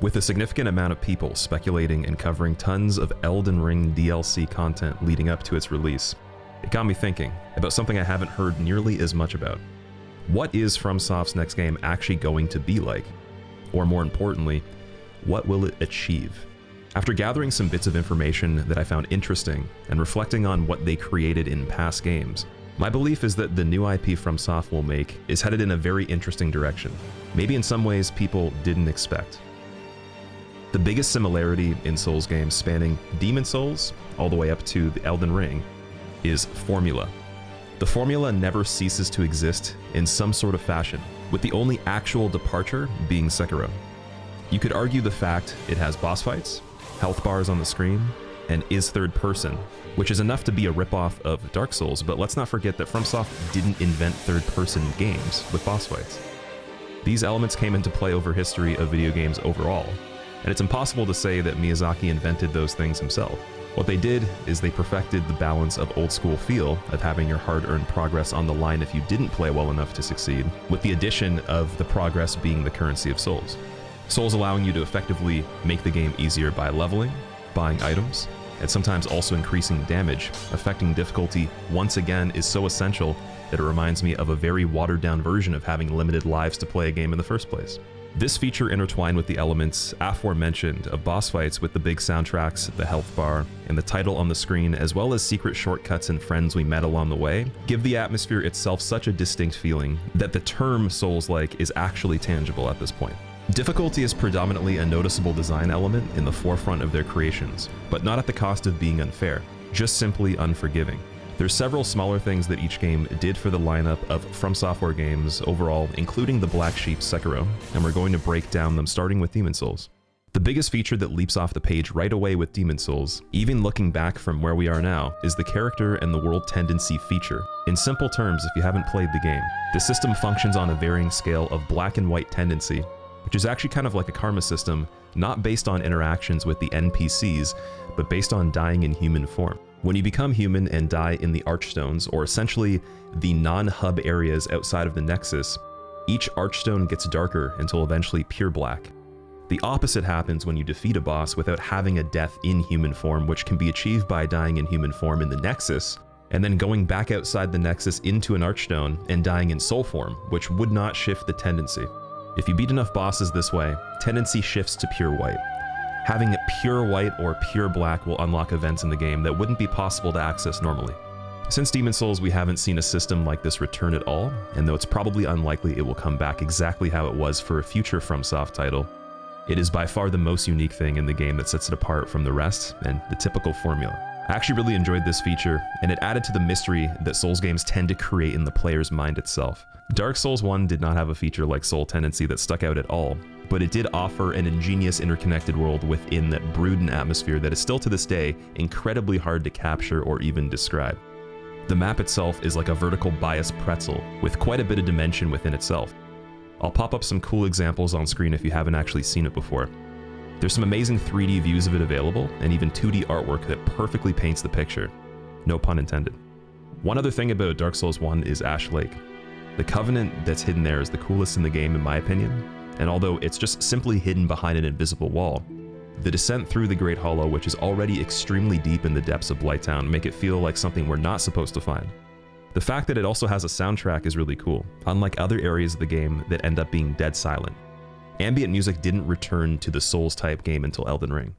With a significant amount of people speculating and covering tons of Elden Ring DLC content leading up to its release, it got me thinking about something I haven't heard nearly as much about. What is FromSoft's next game actually going to be like? Or more importantly, what will it achieve? After gathering some bits of information that I found interesting and reflecting on what they created in past games, my belief is that the new IP FromSoft will make is headed in a very interesting direction, maybe in some ways people didn't expect. The biggest similarity in Souls games spanning Demon Souls all the way up to the Elden Ring is formula. The formula never ceases to exist in some sort of fashion, with the only actual departure being Sekiro. You could argue the fact it has boss fights, health bars on the screen, and is third person, which is enough to be a ripoff of Dark Souls, but let's not forget that FromSoft didn't invent third person games with boss fights. These elements came into play over history of video games overall, and it's impossible to say that Miyazaki invented those things himself. What they did is they perfected the balance of old school feel of having your hard-earned progress on the line if you didn't play well enough to succeed, with the addition of the progress being the currency of Souls. Souls allowing you to effectively make the game easier by leveling, buying items, and sometimes also increasing damage. Affecting difficulty once again is so essential that it reminds me of a very watered-down version of having limited lives to play a game in the first place. This feature intertwined with the elements aforementioned of boss fights with the big soundtracks, the health bar, and the title on the screen, as well as secret shortcuts and friends we met along the way, give the atmosphere itself such a distinct feeling that the term Souls-like is actually tangible at this point. Difficulty is predominantly a noticeable design element in the forefront of their creations, but not at the cost of being unfair, just simply unforgiving. There's several smaller things that each game did for the lineup of From Software games overall, including the black sheep Sekiro, and we're going to break down them starting with Demon Souls. The biggest feature that leaps off the page right away with Demon Souls, even looking back from where we are now, is the character and the world tendency feature. In simple terms, if you haven't played the game, the system functions on a varying scale of black and white tendency, which is actually kind of like a karma system, not based on interactions with the NPCs, but based on dying in human form. When you become human and die in the Archstones, or essentially the non-hub areas outside of the Nexus, each Archstone gets darker until eventually pure black. The opposite happens when you defeat a boss without having a death in human form, which can be achieved by dying in human form in the Nexus, and then going back outside the Nexus into an Archstone and dying in soul form, which would not shift the tendency. If you beat enough bosses this way, tendency shifts to pure white. Having pure white or pure black will unlock events in the game that wouldn't be possible to access normally. Since Demon Souls, we haven't seen a system like this return at all, and though it's probably unlikely it will come back exactly how it was for a future FromSoft title, it is by far the most unique thing in the game that sets it apart from the rest and the typical formula. I actually really enjoyed this feature, and it added to the mystery that Souls games tend to create in the player's mind itself. Dark Souls 1 did not have a feature like Soul Tendency that stuck out at all, but it did offer an ingenious interconnected world within that brewed an atmosphere that is still to this day incredibly hard to capture or even describe. The map itself is like a vertical bias pretzel with quite a bit of dimension within itself. I'll pop up some cool examples on screen if you haven't actually seen it before. There's some amazing 3D views of it available, and even 2D artwork that perfectly paints the picture. No pun intended. One other thing about Dark Souls 1 is Ash Lake. The Covenant that's hidden there is the coolest in the game in my opinion, and although it's just simply hidden behind an invisible wall, the descent through the Great Hollow, which is already extremely deep in the depths of Blighttown, make it feel like something we're not supposed to find. The fact that it also has a soundtrack is really cool, unlike other areas of the game that end up being dead silent. Ambient music didn't return to the Souls-type game until Elden Ring.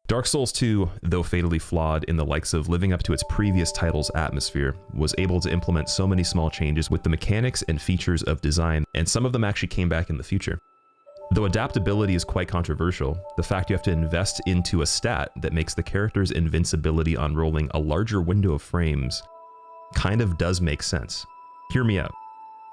Dark Souls 2, though fatally flawed in the likes of living up to its previous title's atmosphere, was able to implement so many small changes with the mechanics and features of design, and some of them actually came back in the future. Though adaptability is quite controversial, the fact you have to invest into a stat that makes the character's invincibility on rolling a larger window of frames kind of does make sense. Hear me out.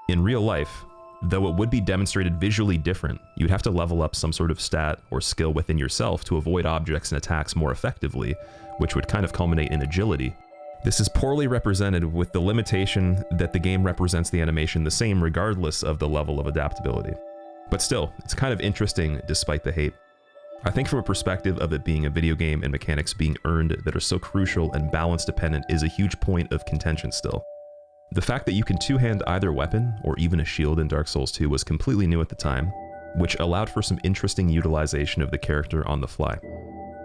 In real life, though it would be demonstrated visually different, you'd have to level up some sort of stat or skill within yourself to avoid objects and attacks more effectively, which would kind of culminate in agility. This is poorly represented with the limitation that the game represents the animation the same regardless of the level of adaptability. But still, it's kind of interesting despite the hate. I think from a perspective of it being a video game and mechanics being earned that are so crucial and balance dependent is a huge point of contention still. The fact that you can two-hand either weapon or even a shield in Dark Souls 2 was completely new at the time, which allowed for some interesting utilization of the character on the fly.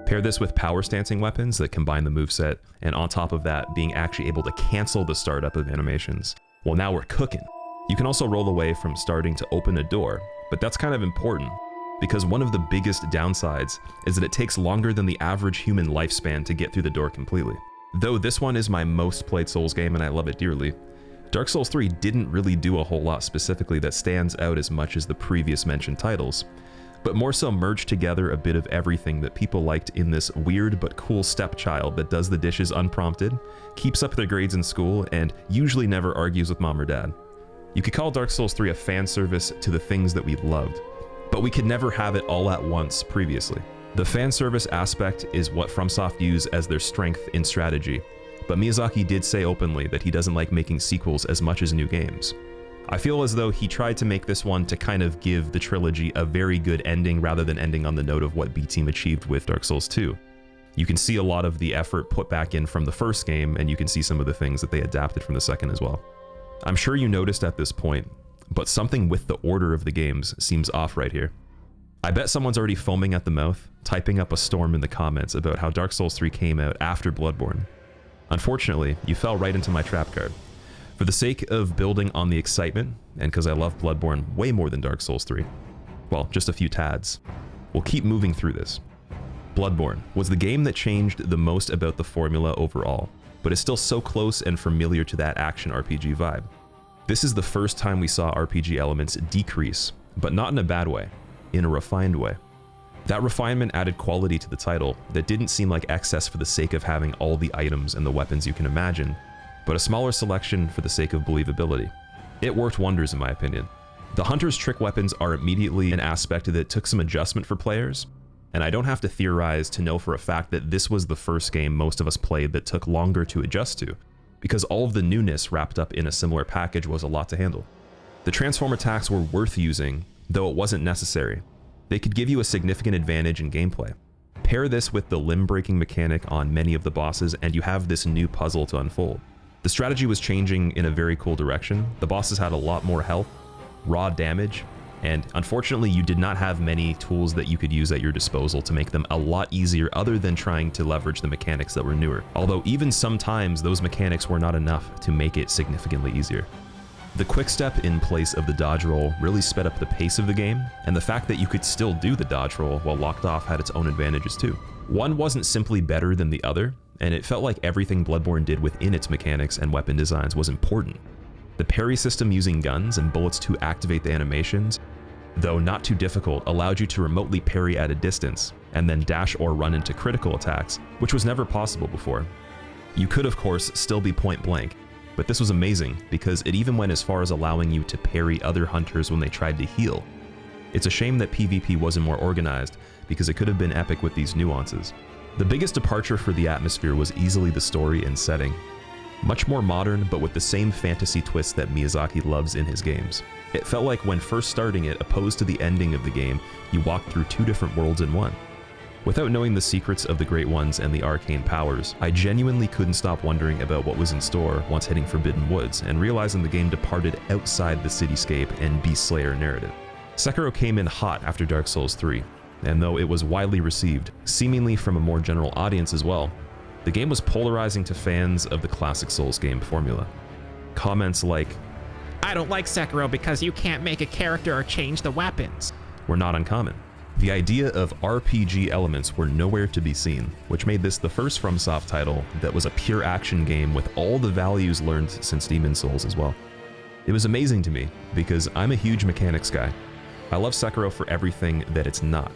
Pair this with power stancing weapons that combine the moveset, and on top of that, being actually able to cancel the startup of animations. Well, now we're cooking. You can also roll away from starting to open a door, but that's kind of important, because one of the biggest downsides is that it takes longer than the average human lifespan to get through the door completely. Though this one is my most played Souls game and I love it dearly, Dark Souls 3 didn't really do a whole lot specifically that stands out as much as the previous mentioned titles, but more so merged together a bit of everything that people liked in this weird but cool stepchild that does the dishes unprompted, keeps up their grades in school, and usually never argues with mom or dad. You could call Dark Souls 3 a fan service to the things that we loved, but we could never have it all at once previously. The fan service aspect is what FromSoft use as their strength in strategy, but Miyazaki did say openly that he doesn't like making sequels as much as new games. I feel as though he tried to make this one to kind of give the trilogy a very good ending rather than ending on the note of what B-Team achieved with Dark Souls 2. You can see a lot of the effort put back in from the first game, and you can see some of the things that they adapted from the second as well. I'm sure you noticed at this point, but something with the order of the games seems off right here. I bet someone's already foaming at the mouth, typing up a storm in the comments about how Dark Souls 3 came out after Bloodborne. Unfortunately, you fell right into my trap card. For the sake of building on the excitement, and because I love Bloodborne way more than Dark Souls 3, well, just a few tads, we'll keep moving through this. Bloodborne was the game that changed the most about the formula overall, but is still so close and familiar to that action RPG vibe. This is the first time we saw RPG elements decrease, but not in a bad way, in a refined way. That refinement added quality to the title that didn't seem like excess for the sake of having all the items and the weapons you can imagine, but a smaller selection for the sake of believability. It worked wonders in my opinion. The Hunter's trick weapons are immediately an aspect that took some adjustment for players, and I don't have to theorize to know for a fact that this was the first game most of us played that took longer to adjust to, because all of the newness wrapped up in a similar package was a lot to handle. The transform attacks were worth using, though it wasn't necessary. They could give you a significant advantage in gameplay. Pair this with the limb-breaking mechanic on many of the bosses and you have this new puzzle to unfold. The strategy was changing in a very cool direction. The bosses had a lot more health, raw damage, and unfortunately you did not have many tools that you could use at your disposal to make them a lot easier other than trying to leverage the mechanics that were newer. Although even sometimes those mechanics were not enough to make it significantly easier. The quick step in place of the dodge roll really sped up the pace of the game, and the fact that you could still do the dodge roll while locked off had its own advantages too. One wasn't simply better than the other, and it felt like everything Bloodborne did within its mechanics and weapon designs was important. The parry system using guns and bullets to activate the animations, though not too difficult, allowed you to remotely parry at a distance, and then dash or run into critical attacks, which was never possible before. You could of course still be point blank, but this was amazing because it even went as far as allowing you to parry other hunters when they tried to heal. It's a shame that PvP wasn't more organized, because it could have been epic with these nuances. The biggest departure for the atmosphere was easily the story and setting. Much more modern, but with the same fantasy twist that Miyazaki loves in his games. It felt like when first starting it, opposed to the ending of the game, you walked through two different worlds in one. Without knowing the secrets of the Great Ones and the arcane powers, I genuinely couldn't stop wondering about what was in store once hitting Forbidden Woods and realizing the game departed outside the cityscape and Beast Slayer narrative. Sekiro came in hot after Dark Souls 3, and though it was widely received, seemingly from a more general audience as well, the game was polarizing to fans of the classic Souls game formula. Comments like, "I don't like Sekiro because you can't make a character or change the weapons," were not uncommon. The idea of RPG elements were nowhere to be seen, which made this the first FromSoft title that was a pure action game with all the values learned since Demon's Souls as well. It was amazing to me because I'm a huge mechanics guy. I love Sekiro for everything that it's not.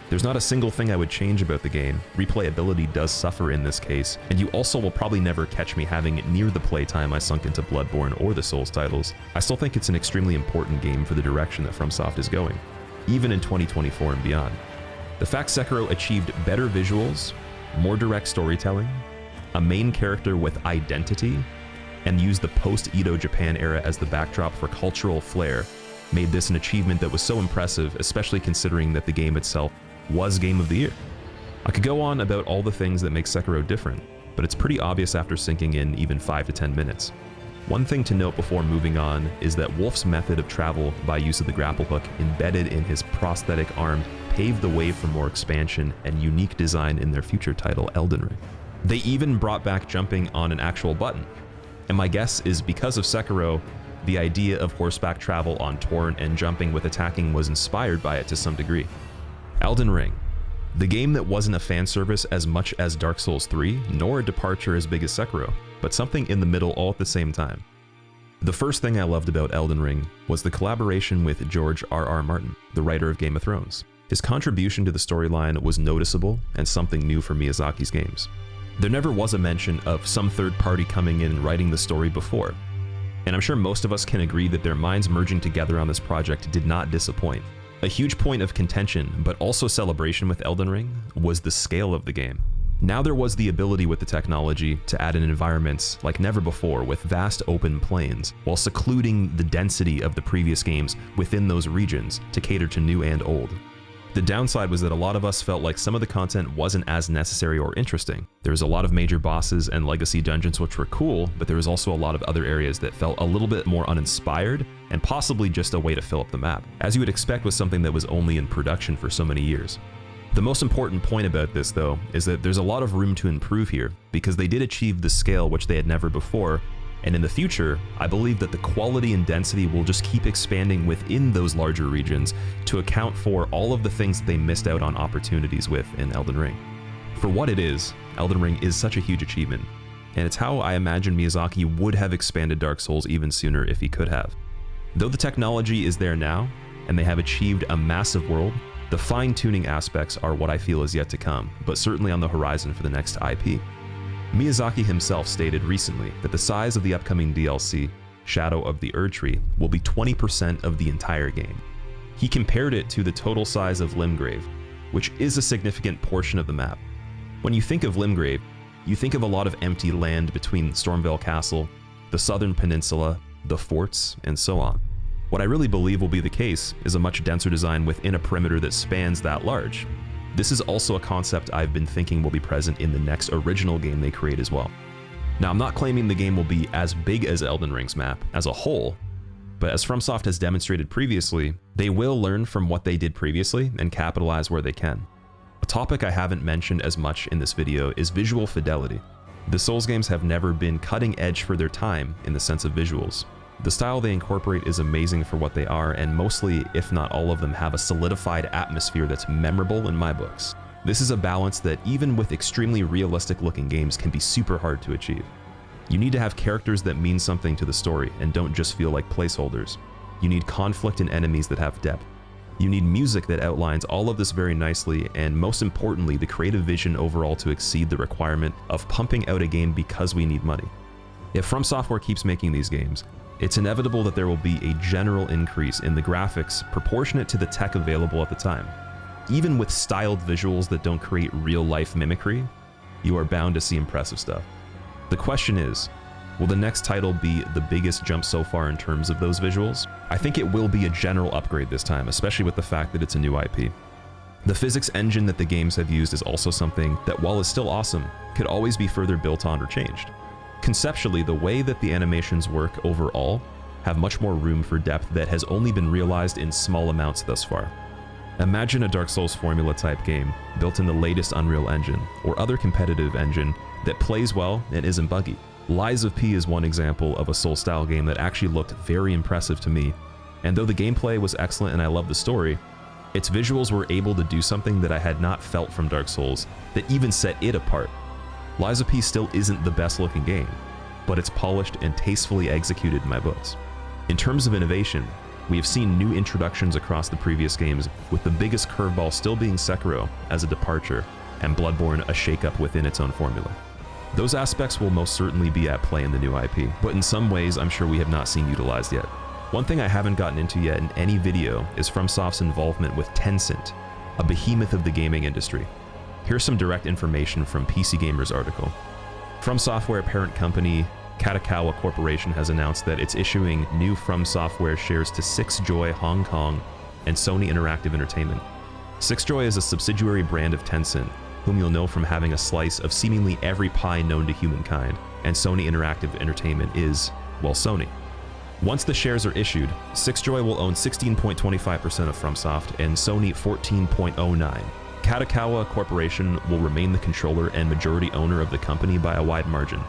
There's not a single thing I would change about the game. Replayability does suffer in this case, and you also will probably never catch me having it near the playtime I sunk into Bloodborne or the Souls titles. I still think it's an extremely important game for the direction that FromSoft is going, even in 2024 and beyond. The fact Sekiro achieved better visuals, more direct storytelling, a main character with identity, and used the post-Edo Japan era as the backdrop for cultural flair made this an achievement that was so impressive, especially considering that the game itself was Game of the Year. I could go on about all the things that make Sekiro different, but it's pretty obvious after sinking in even 5 to 10 minutes. One thing to note before moving on is that Wolf's method of travel by use of the grapple hook embedded in his prosthetic arm paved the way for more expansion and unique design in their future title, Elden Ring. They even brought back jumping on an actual button. And my guess is because of Sekiro, the idea of horseback travel on Torrent and jumping with attacking was inspired by it to some degree. Elden Ring, the game that wasn't a fan service as much as Dark Souls 3, nor a departure as big as Sekiro, but something in the middle all at the same time. The first thing I loved about Elden Ring was the collaboration with George R.R. Martin, the writer of Game of Thrones. His contribution to the storyline was noticeable and something new for Miyazaki's games. There never was a mention of some third party coming in and writing the story before, and I'm sure most of us can agree that their minds merging together on this project did not disappoint. A huge point of contention, but also celebration with Elden Ring, was the scale of the game. Now there was the ability with the technology to add in environments like never before with vast open plains, while secluding the density of the previous games within those regions to cater to new and old. The downside was that a lot of us felt like some of the content wasn't as necessary or interesting. There was a lot of major bosses and legacy dungeons which were cool, but there was also a lot of other areas that felt a little bit more uninspired and possibly just a way to fill up the map, as you would expect with something that was only in production for so many years. The most important point about this, though, is that there's a lot of room to improve here, because they did achieve the scale which they had never before, and in the future, I believe that the quality and density will just keep expanding within those larger regions to account for all of the things that they missed out on opportunities with in Elden Ring. For what it is, Elden Ring is such a huge achievement, and it's how I imagine Miyazaki would have expanded Dark Souls even sooner if he could have. Though the technology is there now, and they have achieved a massive world, the fine-tuning aspects are what I feel is yet to come, but certainly on the horizon for the next IP. Miyazaki himself stated recently that the size of the upcoming DLC, Shadow of the Erdtree, will be 20% of the entire game. He compared it to the total size of Limgrave, which is a significant portion of the map. When you think of Limgrave, you think of a lot of empty land between Stormveil Castle, the southern peninsula, the forts, and so on. What I really believe will be the case is a much denser design within a perimeter that spans that large. This is also a concept I've been thinking will be present in the next original game they create as well. Now, I'm not claiming the game will be as big as Elden Ring's map as a whole, but as FromSoft has demonstrated previously, they will learn from what they did previously and capitalize where they can. A topic I haven't mentioned as much in this video is visual fidelity. The Souls games have never been cutting edge for their time in the sense of visuals. The style they incorporate is amazing for what they are, and mostly, if not all of them, have a solidified atmosphere that's memorable in my books. This is a balance that even with extremely realistic looking games can be super hard to achieve. You need to have characters that mean something to the story and don't just feel like placeholders. You need conflict and enemies that have depth. You need music that outlines all of this very nicely, and most importantly, the creative vision overall to exceed the requirement of pumping out a game because we need money. If From Software keeps making these games, it's inevitable that there will be a general increase in the graphics proportionate to the tech available at the time. Even with styled visuals that don't create real-life mimicry, you are bound to see impressive stuff. The question is, will the next title be the biggest jump so far in terms of those visuals? I think it will be a general upgrade this time, especially with the fact that it's a new IP. The physics engine that the games have used is also something that, while it's still awesome, could always be further built on or changed. Conceptually, the way that the animations work overall have much more room for depth that has only been realized in small amounts thus far. Imagine a Dark Souls formula type game built in the latest Unreal Engine or other competitive engine that plays well and isn't buggy. Lies of P is one example of a Souls-style game that actually looked very impressive to me, and though the gameplay was excellent and I loved the story, its visuals were able to do something that I had not felt from Dark Souls that even set it apart. Lies of P still isn't the best looking game, but it's polished and tastefully executed in my books. In terms of innovation, we have seen new introductions across the previous games, with the biggest curveball still being Sekiro as a departure, and Bloodborne a shakeup within its own formula. Those aspects will most certainly be at play in the new IP, but in some ways I'm sure we have not seen utilized yet. One thing I haven't gotten into yet in any video is FromSoft's involvement with Tencent, a behemoth of the gaming industry. Here's some direct information from PC Gamer's article. From Software parent company Katakawa Corporation has announced that it's issuing new From Software shares to Sixjoy Hong Kong and Sony Interactive Entertainment. Sixjoy is a subsidiary brand of Tencent, whom you'll know from having a slice of seemingly every pie known to humankind, and Sony Interactive Entertainment is, well, Sony. Once the shares are issued, Sixjoy will own 16.25% of FromSoft and Sony 14.09%. Kadokawa Corporation will remain the controller and majority owner of the company by a wide margin.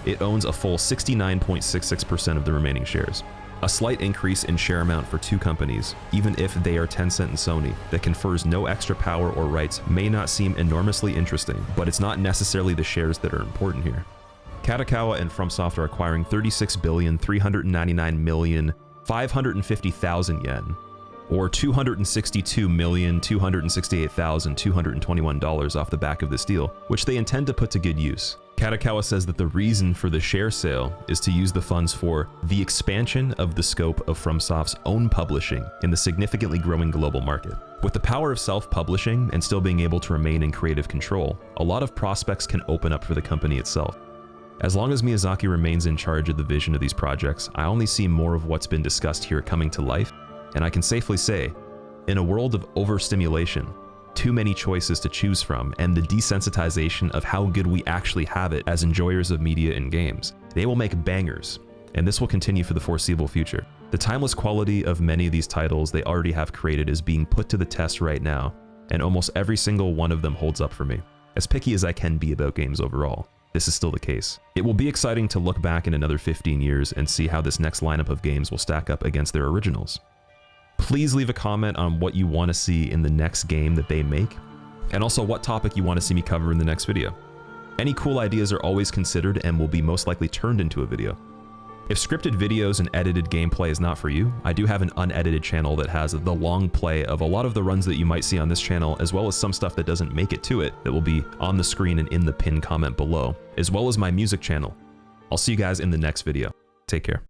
It owns a full 69.66% of the remaining shares. A slight increase in share amount for two companies, even if they are Tencent and Sony, that confers no extra power or rights may not seem enormously interesting, but it's not necessarily the shares that are important here. Kadokawa and FromSoft are acquiring 36,399,550,000 yen, or $262,268,221 off the back of this deal, which they intend to put to good use. Kadokawa says that the reason for the share sale is to use the funds for the expansion of the scope of FromSoft's own publishing in the significantly growing global market. With the power of self-publishing and still being able to remain in creative control, a lot of prospects can open up for the company itself. As long as Miyazaki remains in charge of the vision of these projects, I only see more of what's been discussed here coming to life, and I can safely say, in a world of overstimulation, too many choices to choose from, and the desensitization of how good we actually have it as enjoyers of media and games, they will make bangers, and this will continue for the foreseeable future. The timeless quality of many of these titles they already have created is being put to the test right now, and almost every single one of them holds up for me. As picky as I can be about games overall, this is still the case. It will be exciting to look back in another 15 years and see how this next lineup of games will stack up against their originals. Please leave a comment on what you want to see in the next game that they make, and also what topic you want to see me cover in the next video. Any cool ideas are always considered and will be most likely turned into a video. If scripted videos and edited gameplay is not for you, I do have an unedited channel that has the long play of a lot of the runs that you might see on this channel, as well as some stuff that doesn't make it to it that will be on the screen and in the pinned comment below, as well as my music channel. I'll see you guys in the next video. Take care.